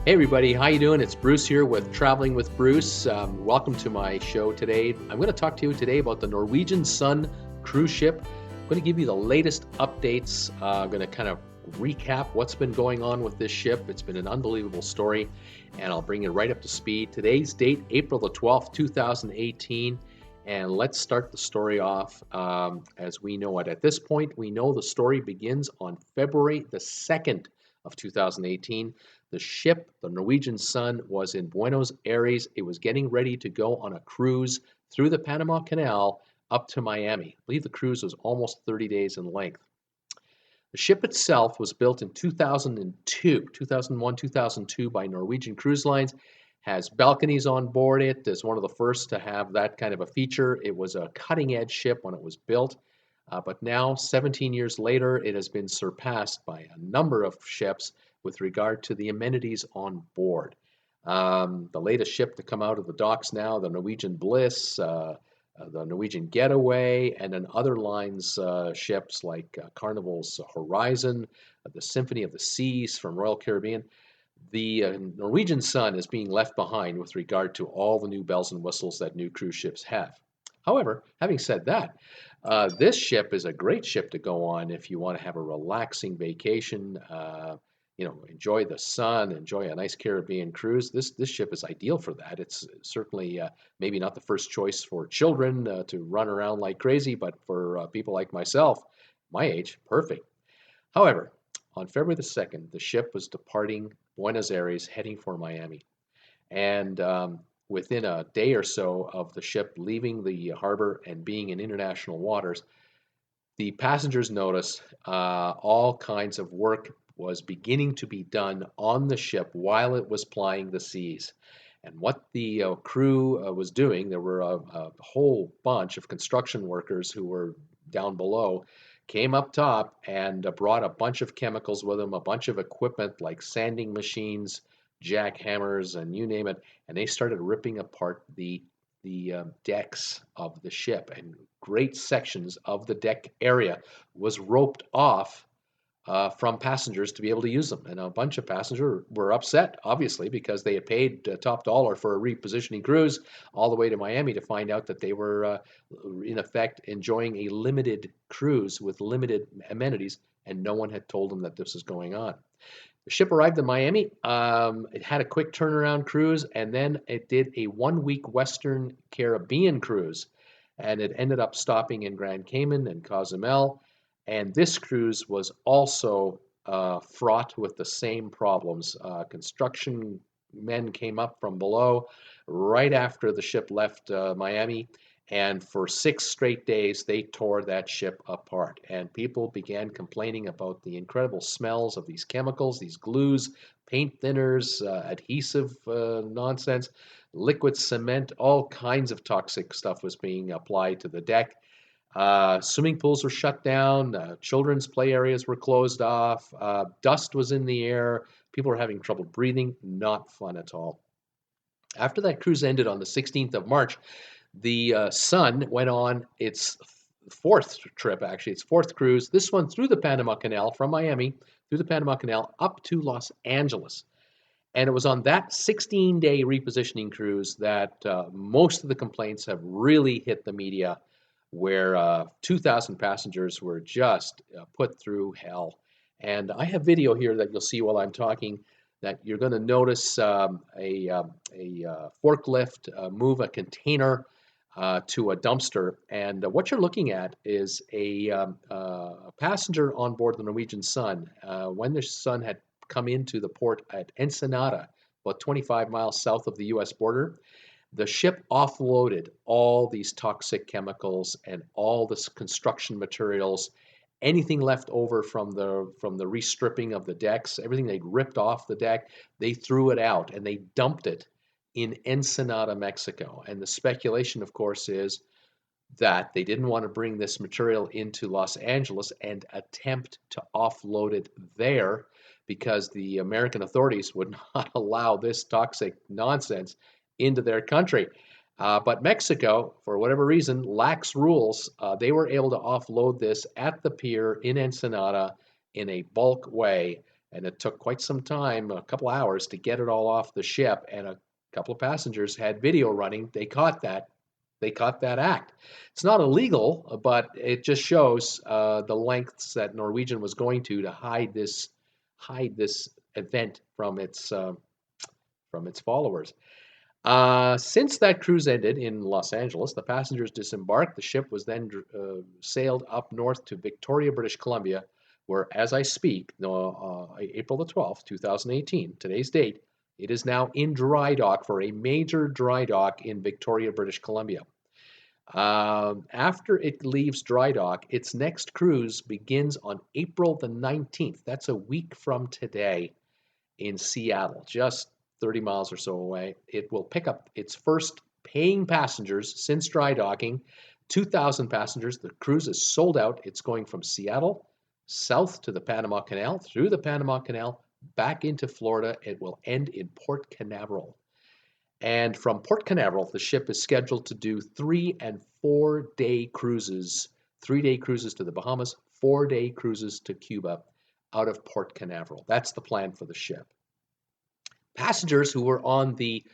Hey everybody, how you doing? It's Bruce here with Traveling with Bruce. Welcome to my show today. I'm going to talk to you today about the Norwegian Sun cruise ship. I'm going to give you the latest updates. I'm going to kind of recap what's been going on with this ship. It's been an unbelievable story, and I'll bring you right up to speed. Today's date, April the 12th, 2018. And let's start the story off as we know it. At this point, we know the story begins on February the 2nd of 2018. The ship, the Norwegian Sun, was in Buenos Aires. It was getting ready to go on a cruise through the Panama Canal up to Miami. I believe the cruise was almost 30 days in length. The ship itself was built in 2001, 2002 by Norwegian Cruise Lines, has balconies on board it, is one of the first to have that kind of a feature. It was a cutting-edge ship when it was built, but now, 17 years later, it has been surpassed by a number of ships with regard to the amenities on board. The latest ship to come out of the docks now, the Norwegian Bliss, the Norwegian Getaway, and then other lines ships like Carnival's Horizon, the Symphony of the Seas from Royal Caribbean. The Norwegian Sun is being left behind with regard to all the new bells and whistles that new cruise ships have. However, having said that, this ship is a great ship to go on if you want to have a relaxing vacation. Enjoy the sun, enjoy a nice Caribbean cruise. This ship is ideal for that. It's certainly maybe not the first choice for children to run around like crazy, but for people like myself, my age, perfect. However, on February the 2nd, the ship was departing Buenos Aires, heading for Miami. And within a day or so of the ship leaving the harbor and being in international waters, the passengers noticed all kinds of work was beginning to be done on the ship while it was plying the seas. And what the crew was doing, there were a whole bunch of construction workers who were down below, came up top and brought a bunch of chemicals with them, a bunch of equipment like sanding machines, jackhammers, and you name it, and they started ripping apart the decks of the ship, and great sections of the deck area was roped off from passengers to be able to use them. And a bunch of passengers were upset, obviously, because they had paid top dollar for a repositioning cruise all the way to Miami to find out that they were, in effect, enjoying a limited cruise with limited amenities, and no one had told them that this was going on. The ship arrived in Miami. It had a quick turnaround cruise, and then it did a 1 week Western Caribbean cruise. And it ended up stopping in Grand Cayman and Cozumel. And this cruise was also fraught with the same problems. Construction men came up from below right after the ship left Miami. And for 6 straight days, they tore that ship apart. And people began complaining about the incredible smells of these chemicals, these glues, paint thinners, adhesive nonsense, liquid cement, all kinds of toxic stuff was being applied to the deck. Swimming pools were shut down, children's play areas were closed off, dust was in the air, people were having trouble breathing, not fun at all. After that cruise ended on the 16th of March, the Sun went on its fourth trip, actually, its fourth cruise, this one through the Panama Canal from Miami, through the Panama Canal up to Los Angeles. And it was on that 16-day repositioning cruise that most of the complaints have really hit the media, where 2,000 passengers were just put through hell. And I have video here that you'll see while I'm talking that you're going to notice a forklift move a container to a dumpster. And what you're looking at is a passenger on board the Norwegian Sun. When the Sun had come into the port at Ensenada, about 25 miles south of the U.S. border, the ship offloaded all these toxic chemicals and all this construction materials, anything left over from the restripping of the decks, everything they'd ripped off the deck, they threw it out and they dumped it in Ensenada, Mexico. And the speculation, of course, is that they didn't want to bring this material into Los Angeles and attempt to offload it there because the American authorities would not allow this toxic nonsense into their country. But Mexico, for whatever reason, lax rules. They were able to offload this at the pier in Ensenada in a bulk way. and it took quite some time, a couple hours, to get it all off the ship. And a couple of passengers had video running. They caught that. They caught that act. It's not illegal, but it just shows the lengths that Norwegian was going to hide this event from its followers. Since that cruise ended in Los Angeles, the passengers disembarked. The ship was then sailed up north to Victoria, British Columbia, where, as I speak, April the 12th, 2018, today's date, it is now in dry dock for a major dry dock in Victoria, British Columbia. After it leaves dry dock, its next cruise begins on April the 19th. That's a week from today in Seattle, just 30 miles or so away. It will pick up its first paying passengers since dry docking, 2,000 passengers. The cruise is sold out. It's going from Seattle south to the Panama Canal, through the Panama Canal, back into Florida. It will end in Port Canaveral. And from Port Canaveral, the ship is scheduled to do 3 and 4 day cruises, 3 day cruises to the Bahamas, 4 day cruises to Cuba out of Port Canaveral. That's the plan for the ship. Passengers who were on the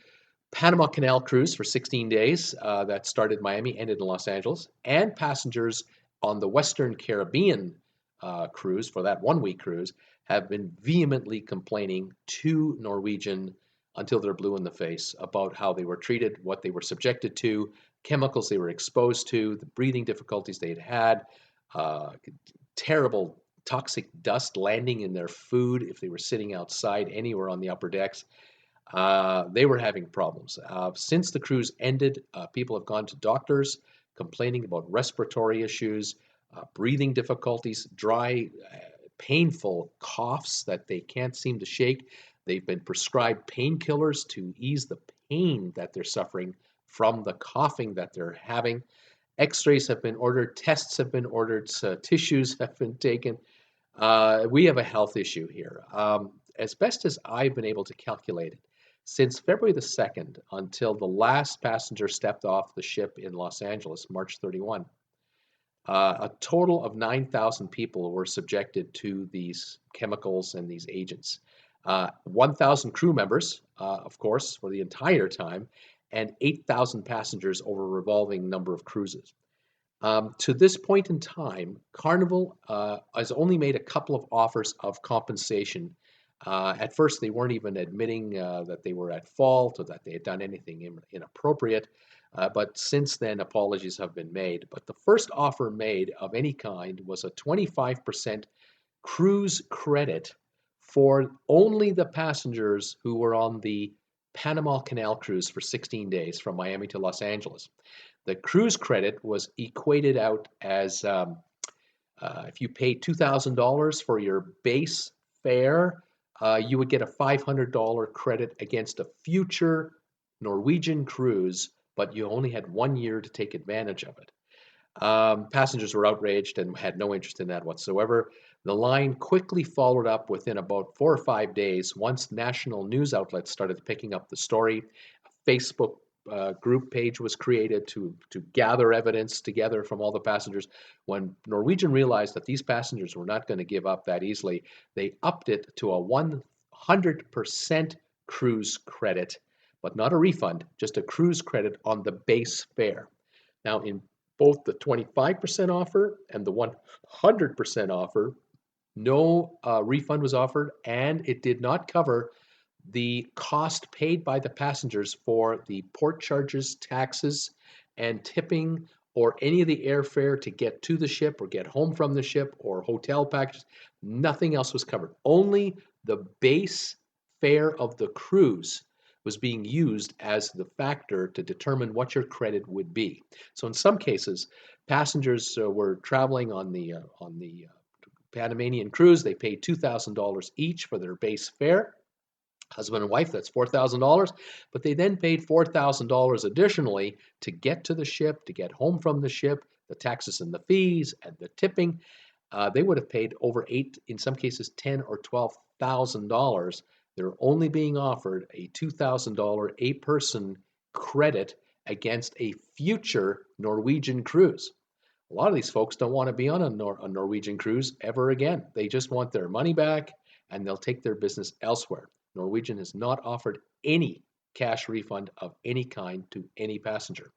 Panama Canal cruise for 16 days that started Miami, ended in Los Angeles, and passengers on the Western Caribbean cruise for that 1 week cruise have been vehemently complaining to Norwegian until they're blue in the face about how they were treated, what they were subjected to, chemicals they were exposed to, the breathing difficulties they had, terrible toxic dust landing in their food if they were sitting outside anywhere on the upper decks. They were having problems. Since the cruise ended, people have gone to doctors complaining about respiratory issues, breathing difficulties, dry, painful coughs that they can't seem to shake. They've been prescribed painkillers to ease the pain that they're suffering from the coughing that they're having. X-rays have been ordered, tests have been ordered, tissues have been taken. We have a health issue here. As best as I've been able to calculate it, since February the 2nd until the last passenger stepped off the ship in Los Angeles, March 31, a total of 9,000 people were subjected to these chemicals and these agents. 1,000 crew members, of course, for the entire time, and 8,000 passengers over a revolving number of cruises. To this point in time, Carnival has only made a couple of offers of compensation. At first, they weren't even admitting that they were at fault or that they had done anything inappropriate. But since then, apologies have been made. But the first offer made of any kind was a 25% cruise credit for only the passengers who were on the Panama Canal cruise for 16 days from Miami to Los Angeles. The cruise credit was equated out as if you paid $2,000 for your base fare, you would get a $500 credit against a future Norwegian cruise, but you only had 1 year to take advantage of it. Passengers were outraged and had no interest in that whatsoever. The line quickly followed up within about 4 or 5 days once national news outlets started picking up the story. A Facebook group page was created to gather evidence together from all the passengers. When Norwegian realized that these passengers were not going to give up that easily, they upped it to a 100% cruise credit, but not a refund, just a cruise credit on the base fare. Now, in both the 25% offer and the 100% offer, no refund was offered, and it did not cover the cost paid by the passengers for the port charges, taxes, and tipping, or any of the airfare to get to the ship or get home from the ship or hotel packages. Nothing else was covered. Only the base fare of the cruise was being used as the factor to determine what your credit would be. So in some cases, passengers were traveling on the Panamanian cruise. They paid $2,000 each for their base fare. Husband and wife, that's $4,000, but they then paid $4,000 additionally to get to the ship, to get home from the ship, the taxes and the fees and the tipping. They would have paid over in some cases, $10,000 or $12,000. They're only being offered a $2,000 a person credit against a future Norwegian cruise. A lot of these folks don't want to be on a Norwegian cruise ever again. They just want their money back, and they'll take their business elsewhere. Norwegian has not offered any cash refund of any kind to any passenger.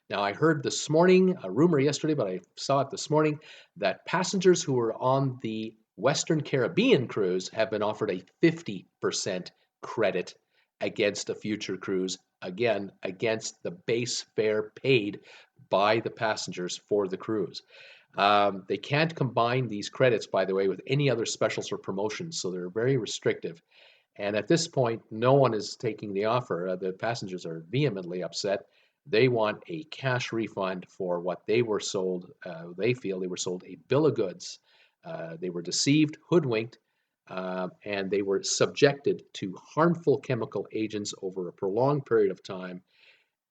Now, I heard this morning, a rumor yesterday, but I saw it this morning, that passengers who were on the Western Caribbean cruise have been offered a 50% credit against a future cruise, again, against the base fare paid by the passengers for the cruise. They can't combine these credits, by the way, with any other specials or promotions, so they're very restrictive. And at this point, no one is taking the offer. The passengers are vehemently upset. They want a cash refund for what they were sold. They feel they were sold a bill of goods. They were deceived, hoodwinked, and they were subjected to harmful chemical agents over a prolonged period of time.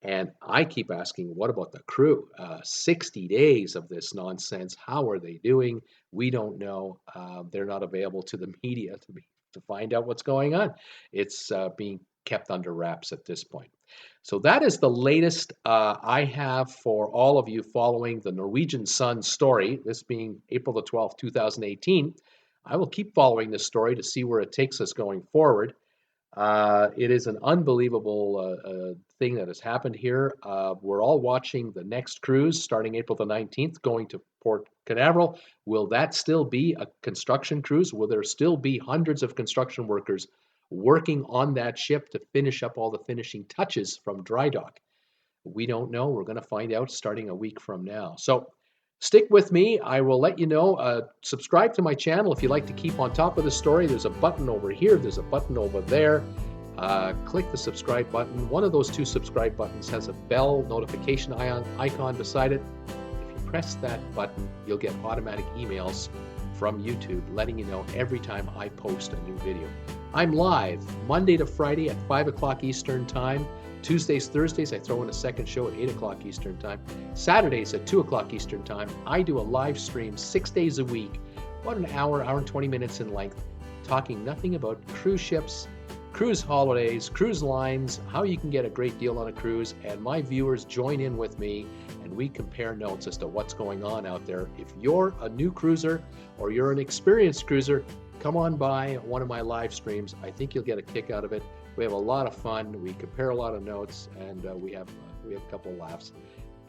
And I keep asking, what about the crew? 60 days of this nonsense. How are they doing? We don't know. They're not available to the media to find out what's going on. It's being kept under wraps at this point. So that is the latest I have for all of you following the Norwegian Sun story, this being April the 12th, 2018. I will keep following this story to see where it takes us going forward. It is an unbelievable thing that has happened here. We're all watching the next cruise starting April the 19th, going to Port Canaveral. Will that still be a construction cruise? Will there still be hundreds of construction workers working on that ship to finish up all the finishing touches from dry dock? We don't know. We're going to find out starting a week from now. So stick with me. I will let you know. Subscribe to my channel if you like to keep on top of the story. There's a button over here. There's a button over there. Click the subscribe button. One of those two subscribe buttons has a bell notification icon beside it. If you press that button, you'll get automatic emails from YouTube letting you know every time I post a new video. I'm live Monday to Friday at 5 o'clock Eastern Time. Tuesdays, Thursdays, I throw in a second show at 8 o'clock Eastern Time. Saturdays at 2 o'clock Eastern Time, I do a live stream 6 days a week, about an hour and 20 minutes in length, talking nothing about cruise ships, cruise holidays, cruise lines, how you can get a great deal on a cruise, and my viewers join in with me, and we compare notes as to what's going on out there. If you're a new cruiser or you're an experienced cruiser, come on by one of my live streams. I think you'll get a kick out of it. We have a lot of fun. We compare a lot of notes, and we have a couple of laughs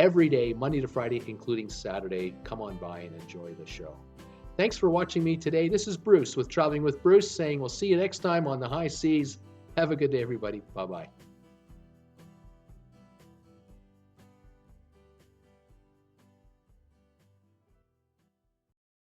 every day, Monday to Friday, including Saturday. Come on by and enjoy the show. Thanks for watching me today. This is Bruce with Traveling with Bruce saying we'll see you next time on the high seas. Have a good day, everybody. Bye-bye.